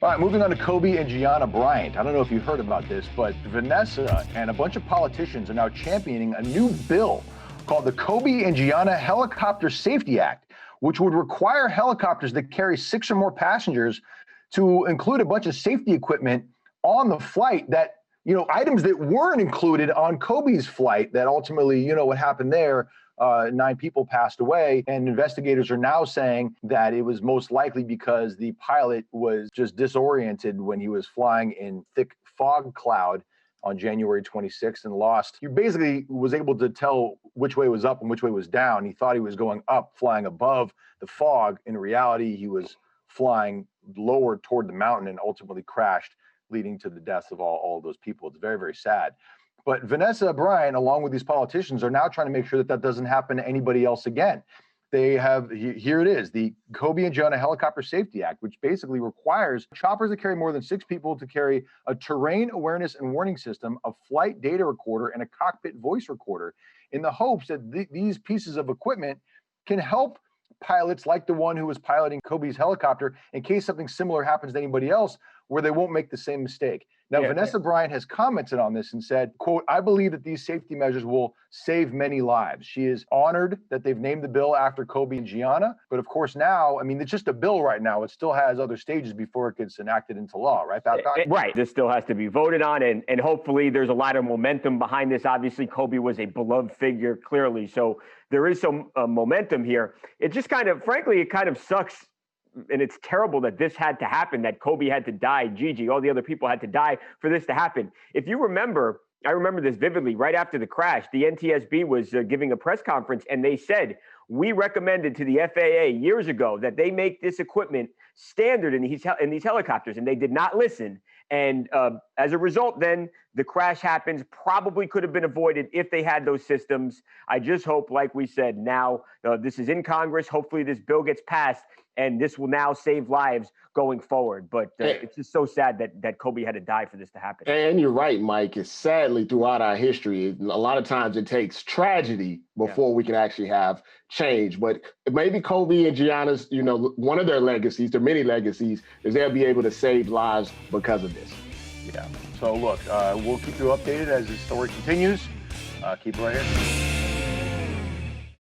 All right, moving on to Kobe and Gianna Bryant. I don't know if you heard about this, but Vanessa and a bunch of politicians are now championing a new bill called the Kobe and Gianna Helicopter Safety Act, which would require helicopters that carry 6 or more passengers to include a bunch of safety equipment on the flight that, items that weren't included on Kobe's flight that ultimately, what happened there. 9 people passed away, and investigators are now saying that it was most likely because the pilot was just disoriented when he was flying in thick fog cloud on January 26th and lost. He basically was able to tell which way was up and which way was down. He thought he was going up, flying above the fog. In reality, he was flying lower toward the mountain and ultimately crashed, leading to the deaths of all those people. It's very, very sad. But Vanessa Bryant, along with these politicians, are now trying to make sure that doesn't happen to anybody else again. They have, here it is, the Kobe and Gianna Helicopter Safety Act, which basically requires choppers that carry more than 6 people to carry a terrain awareness and warning system, a flight data recorder, and a cockpit voice recorder, in the hopes that these pieces of equipment can help pilots like the one who was piloting Kobe's helicopter in case something similar happens to anybody else, where they won't make the same mistake. Now, Vanessa Bryant has commented on this and said, quote, "I believe that these safety measures will save many lives." She is honored that they've named the bill after Kobe and Gianna. But of course now, it's just a bill right now. It still has other stages before it gets enacted into law, right, Babcock? Right. This still has to be voted on, and hopefully there's a lot of momentum behind this. Obviously, Kobe was a beloved figure, clearly. So there is some momentum here. It just frankly, it kind of sucks. And it's terrible that this had to happen, that Kobe had to die, Gigi, all the other people had to die for this to happen. If you remember, I remember this vividly, right after the crash, the NTSB was giving a press conference, and they said, we recommended to the FAA years ago that they make this equipment standard in these helicopters, and they did not listen. And as a result, then the crash happens, probably could have been avoided if they had those systems. I just hope, like we said, now this is in Congress. Hopefully this bill gets passed, and this will now save lives going forward. But it's just so sad that Kobe had to die for this to happen. And you're right, Mike. It's sadly throughout our history, a lot of times it takes tragedy before we can actually have change. But maybe Kobe and Gianna's, one of their legacies, their many legacies, is they'll be able to save lives because of this. Yeah. So look, we'll keep you updated as the story continues. Keep it right here.